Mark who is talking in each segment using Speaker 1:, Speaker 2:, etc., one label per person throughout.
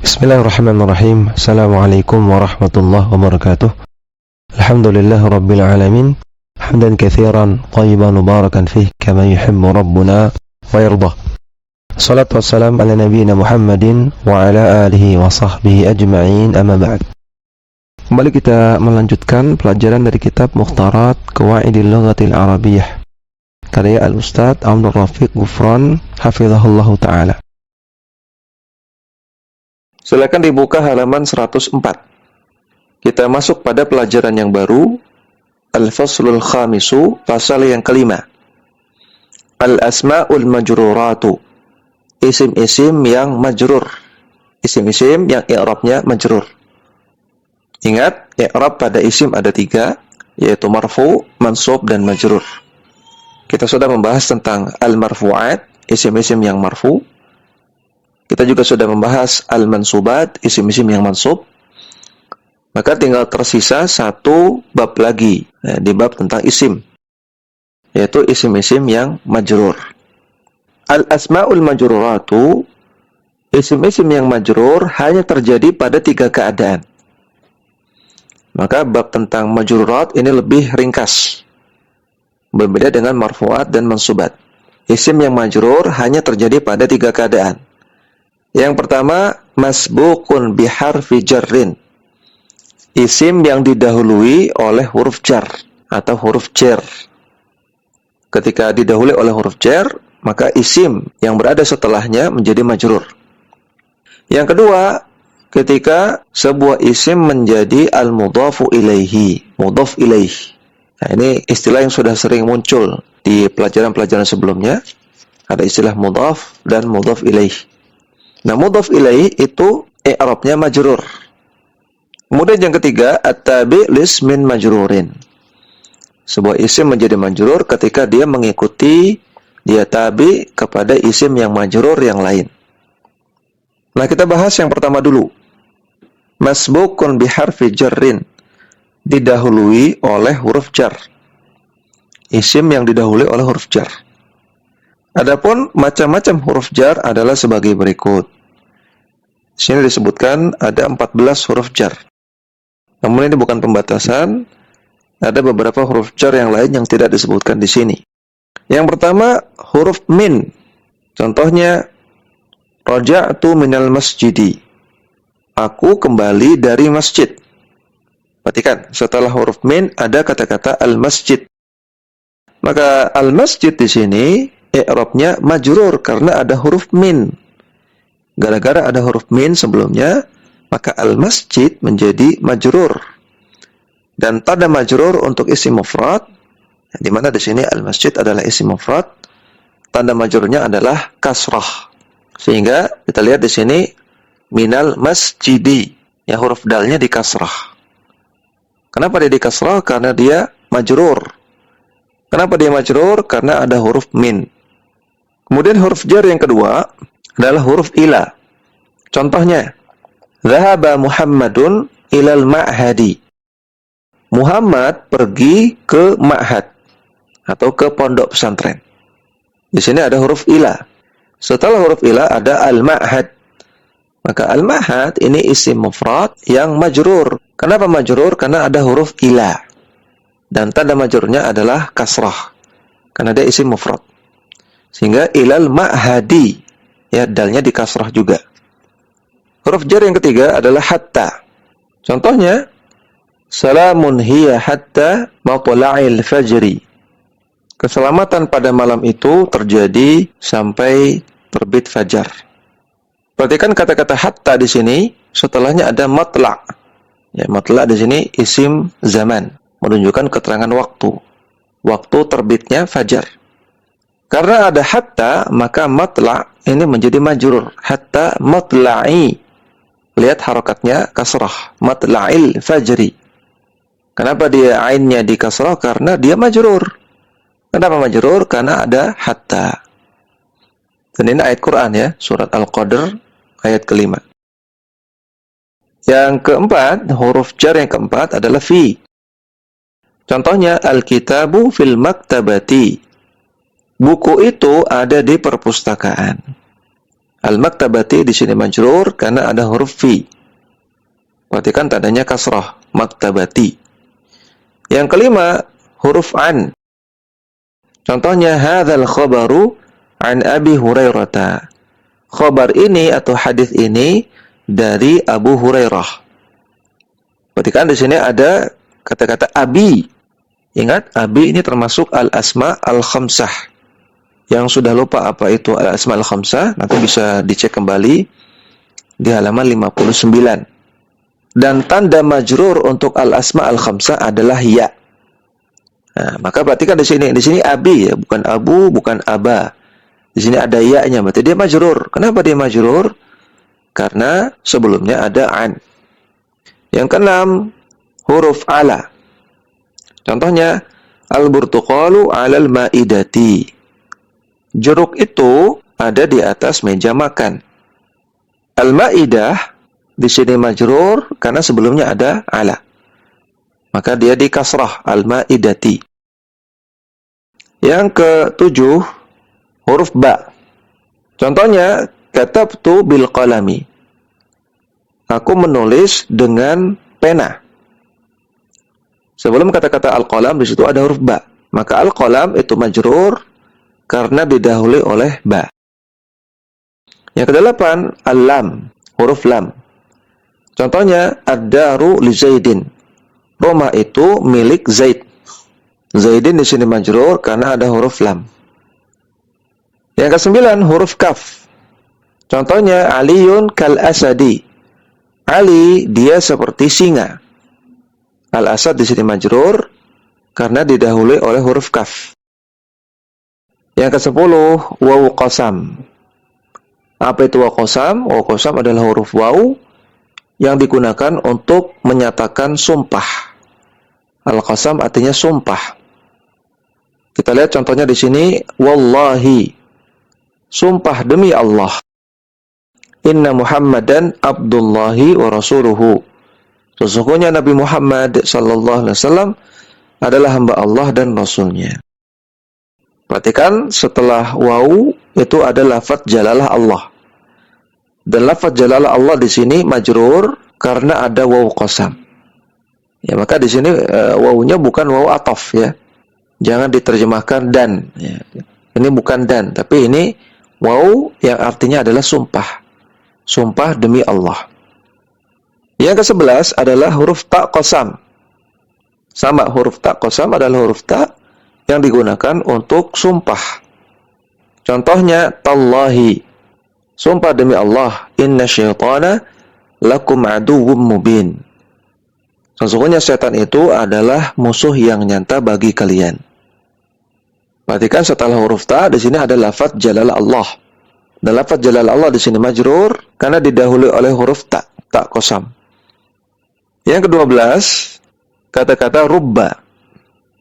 Speaker 1: Bismillahirrahmanirrahim. Assalamualaikum warahmatullahi wabarakatuh. Alhamdulillah rabbil alamin. Hamdan katsiran thayyiban mubarakan fih kama yuhibbu rabbuna wa yardah. Salatu wassalam ala nabiyyina Muhammadin wa ala alihi wa sahbihi ajma'in, amma ba'd. Kembali kita melanjutkan pelajaran dari kitab Mukhtarat Qawaidil Lughatil Arabiyyah karya Al-Ustadz Abdul Rafiq Ghufran hafizahullahu ta'ala. Silakan dibuka halaman 104. Kita masuk pada pelajaran yang baru, Al-Faslul Khamisu, pasal yang kelima. Al-Asma'ul Majruratu, isim-isim yang majrur. Isim-isim yang i'rabnya majrur. Ingat, i'rab pada isim ada 3, yaitu marfu, mansub, dan majrur. Kita sudah membahas tentang al-marfu'at, isim-isim yang marfu. Kita juga sudah membahas al-mansubat, isim-isim yang mansub. Maka tinggal tersisa satu bab lagi, di bab tentang isim, yaitu isim-isim yang majrur. Al-asma'ul majruratu, isim-isim yang majrur hanya terjadi pada 3 keadaan. Maka bab tentang majrurat ini lebih ringkas, berbeda dengan marfu'at dan mansubat. Isim yang majrur hanya terjadi pada 3 keadaan. Yang pertama, masbuqun biharfi jarrin. Isim yang didahului oleh huruf jar atau huruf jar. Ketika didahului oleh huruf jar, maka isim yang berada setelahnya menjadi majrur. Yang kedua, ketika sebuah isim menjadi al-mudhafu ilaihi, mudhaf ilaih. Nah, ini istilah yang sudah sering muncul di pelajaran-pelajaran sebelumnya. Ada istilah mudhaf dan mudhaf ilaih. Nah, mudhaf ilaih itu i'rabnya majrur. Kemudian yang ketiga, at-tabi' lismin majrurin. Sebuah isim menjadi majrur ketika dia mengikuti, dia tabi kepada isim yang majrur yang lain. Nah, kita bahas yang pertama dulu. Masbuqun biharfi jarrin, didahului oleh huruf jar. Isim yang didahului oleh huruf jar. Adapun macam-macam huruf jar adalah sebagai berikut. Di sini disebutkan ada 14 huruf jar. Namun ini bukan pembatasan, ada beberapa huruf jar yang lain yang tidak disebutkan di sini. Yang pertama, huruf min. Contohnya, raja'tu minal masjidi. Aku kembali dari masjid. Perhatikan, setelah huruf min ada kata-kata al-masjid. Maka al-masjid di sini i'rabnya majrur karena ada huruf min. Gara-gara ada huruf min sebelumnya, maka al-masjid menjadi majrur. Dan tanda majrur untuk isim mufrad, di mana di sini al-masjid adalah isim mufrad, tanda majrurnya adalah kasrah. Sehingga kita lihat di sini minal masjidi, ya huruf dalnya di kasrah. Kenapa dia di kasrah? Karena dia majrur. Kenapa dia majrur? Karena ada huruf min. Kemudian huruf jar yang kedua adalah huruf ila. Contohnya, dhahaba Muhammadun ilal ma'hadi. Muhammad pergi ke ma'had atau ke pondok pesantren. Di sini ada huruf ila. Setelah huruf ila ada al-ma'had. Maka al-ma'had ini isim mufrad yang majrur. Kenapa majrur? Karena ada huruf ila. Dan tanda majrurnya adalah kasrah. Karena dia isim mufrad. Sehingga ilal ma'hadi, ya dalnya di kasrah juga. Huruf jar yang ketiga adalah hatta. Contohnya, salamun hiya hatta matla'il fajri. Keselamatan pada malam itu terjadi sampai terbit fajar. Perhatikan kata-kata hatta di sini, setelahnya ada matla'. Ya, matla' di sini isim zaman, menunjukkan keterangan waktu. Waktu terbitnya fajar. Karena ada hatta, maka matla' ini menjadi majrur. Hatta matla'i. Lihat harokatnya kasrah. Matla'il fajri. Kenapa dia ainnya di kasrah? Karena dia majrur. Kenapa majrur? Karena ada hatta. Dan ini ayat Quran ya. Surat Al-Qadr ayat kelima. Yang keempat, huruf jar yang keempat adalah fi. Contohnya, al-kitabu fil maktabati. Buku itu ada di perpustakaan. Al-maktabati di sini majrur karena ada huruf fi. Perhatikan tandanya kasrah, maktabati. Yang kelima, huruf an. Contohnya hadzal khabaru an Abi Hurairah. Khabar ini atau hadis ini dari Abu Hurairah. Perhatikan di sini ada kata-kata abi. Ingat, abi ini termasuk al-asma al-khamsah. Yang sudah lupa apa itu al-asma al-khamsah, nanti bisa dicek kembali di halaman 59. Dan tanda majrur untuk al-asma al-khamsah adalah ya. Nah, maka perhatikan di sini abi ya, bukan abu, bukan aba. Di sini ada ya-nya, berarti dia majrur. Kenapa dia majrur? Karena sebelumnya ada an. Yang keenam, huruf ala. Contohnya, al-burtuqalu 'alal ma'idati. Jeruk itu ada di atas meja makan. Al-ma'idah di sini majrur karena sebelumnya ada ala. Maka dia di kasrah, al-ma'idati. Yang ketujuh, huruf ba. Contohnya, katabtu bil qalami. Aku menulis dengan pena. Sebelum kata-kata al-qalam di situ ada huruf ba. Maka al-qalam itu majrur karena didahului oleh ba. Yang kedelapan, al-lam, huruf lam. Contohnya, ad-daru li Zaidin. Rumah itu milik Zaid. Zaidin di sini majrur karena ada huruf lam. Yang kesembilan, huruf kaf. Contohnya, Aliyun kal asadi. Ali, dia seperti singa. Al-asad di sini majrur karena didahului oleh huruf kaf. Yang ke-10, waw qasam. Apa itu waw qasam? Waw qasam adalah huruf waw yang digunakan untuk menyatakan sumpah. Al-qasam artinya sumpah. Kita lihat contohnya di sini, wallahi. Sumpah demi Allah. Inna Muhammadan abdullahi wa rasuluhu. Sesungguhnya Nabi Muhammad sallallahu alaihi wasallam adalah hamba Allah dan Rasulnya. Perhatikan setelah waw itu ada lafaz jalalah Allah. Dan lafaz jalalah Allah di sini majrur karena ada waw qasam. Ya, maka di sini wawnya bukan waw ataf ya. Jangan diterjemahkan dan ya. Ini bukan dan, tapi ini waw yang artinya adalah sumpah. Sumpah demi Allah. Yang ke-11 adalah huruf ta qasam. Sama, huruf ta qasam adalah huruf ta yang digunakan untuk sumpah. Contohnya, tallahi. Sumpah demi Allah, inna syaitana lakum aduwwum mubin. Sesungguhnya setan itu adalah musuh yang nyata bagi kalian. Perhatikan setelah huruf ta di sini ada lafaz jalal Allah. Dan lafaz jalal Allah di sini majrur karena didahului oleh huruf ta, ta qasam. Yang ke-12, kata-kata rubba.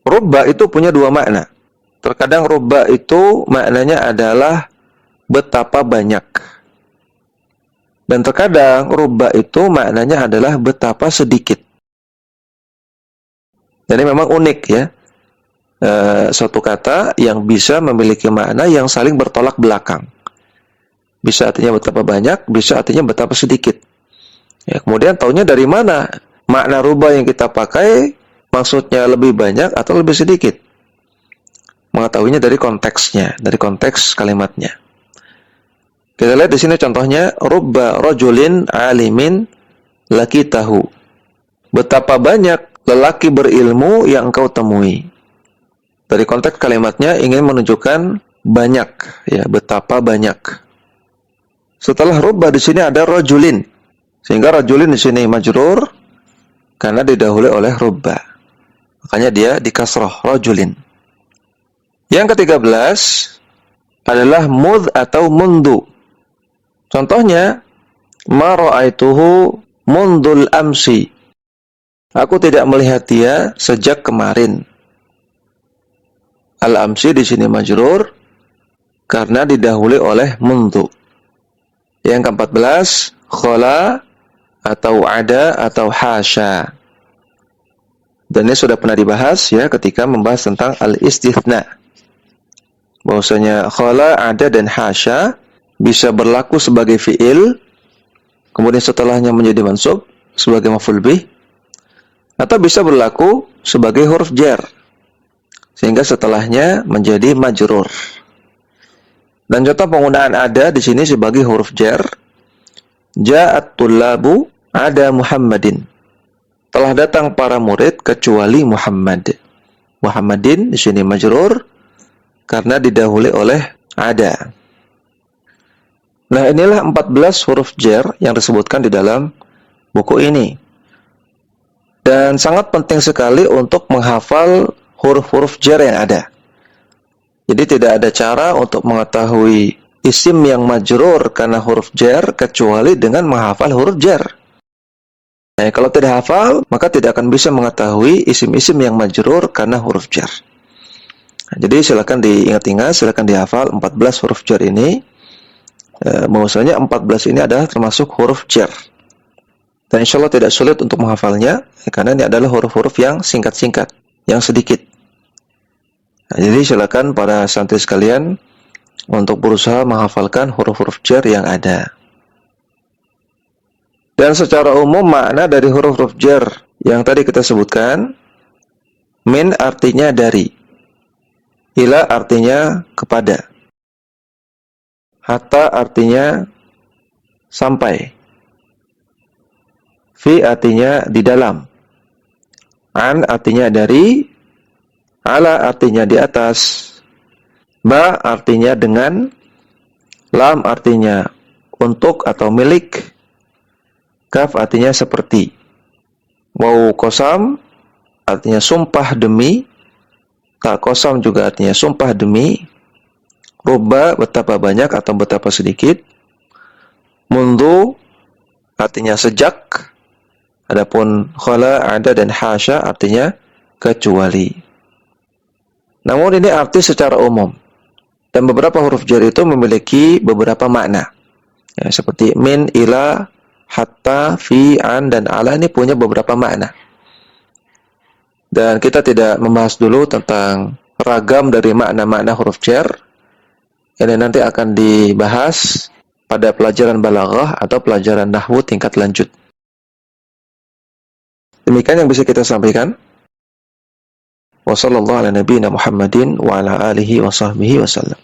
Speaker 1: Rubba itu punya dua makna. Terkadang rubba itu maknanya adalah betapa banyak. Dan terkadang rubba itu maknanya adalah betapa sedikit. Jadi memang unik ya. Suatu kata yang bisa memiliki makna yang saling bertolak belakang. Bisa artinya betapa banyak, bisa artinya betapa sedikit. Ya, kemudian taunya dari mana makna rubba yang kita pakai? Maksudnya lebih banyak atau lebih sedikit? Mengetahuinya dari konteksnya, dari konteks kalimatnya. Kita lihat di sini contohnya, rubba rajulin alimin lakitahu. Betapa banyak lelaki berilmu yang engkau temui. Dari konteks kalimatnya ingin menunjukkan banyak, ya, betapa banyak. Setelah rubba di sini ada rajulin. Sehingga rajulin di sini majrur karena didahului oleh rubba. Makanya dia di kasrah, rajulin. Yang ke-13 adalah mudh atau mundu. Contohnya, ma ra'aituhu mundul amsi. Aku tidak melihat dia sejak kemarin. Al-amsi di sini majrur karena didahului oleh mundu. Yang ke-14, khala atau ada atau hasya. Dan ini sudah pernah dibahas ya ketika membahas tentang al-istithna. Bahwasanya khala, ada dan hasya bisa berlaku sebagai fi'il, kemudian setelahnya menjadi mansub sebagai maf'ul bih, atau bisa berlaku sebagai huruf jar sehingga setelahnya menjadi majrur. Dan contoh penggunaan ada di sini sebagai huruf jar, ja'at tullabu ada Muhammadin. Telah datang para murid kecuali Muhammad. Muhammadin di sini majrur karena didahului oleh ada. Nah, inilah 14 huruf jar yang disebutkan di dalam buku ini. Dan sangat penting sekali untuk menghafal huruf-huruf jar yang ada. Jadi tidak ada cara untuk mengetahui isim yang majrur karena huruf jar kecuali dengan menghafal huruf jar. Nah, kalau tidak hafal, maka tidak akan bisa mengetahui isim-isim yang majrur karena huruf jar. Nah, jadi silakan diingat-ingat, silakan dihafal 14 huruf jar ini. Bahwasanya 14 ini adalah termasuk huruf jar. Dan insya Allah tidak sulit untuk menghafalnya, karena ini adalah huruf-huruf yang singkat-singkat, yang sedikit. Nah, jadi silakan para santri sekalian untuk berusaha menghafalkan huruf-huruf jar yang ada. Dan secara umum makna dari huruf-huruf jar yang tadi kita sebutkan, min artinya dari, ila artinya kepada, hatta artinya sampai, fi artinya di dalam, an artinya dari, ala artinya di atas, ba artinya dengan, lam artinya untuk atau milik, kaf artinya seperti, waw qasam artinya sumpah demi, ta qasam juga artinya sumpah demi, rubba betapa banyak atau betapa sedikit, mundu artinya sejak, adapun khala, ada dan hasya artinya kecuali. Namun ini arti secara umum. Dan beberapa huruf jar itu memiliki beberapa makna. Ya, seperti min, ila, hatta, fi, an, dan ala ini punya beberapa makna. Dan kita tidak membahas dulu tentang ragam dari makna-makna huruf jar. Ini nanti akan dibahas pada pelajaran balaghah atau pelajaran nahwu tingkat lanjut. Demikian yang bisa kita sampaikan. Wassallallahu ala nabiyyina Muhammadin wa ala alihi wa sahbihi wasallam.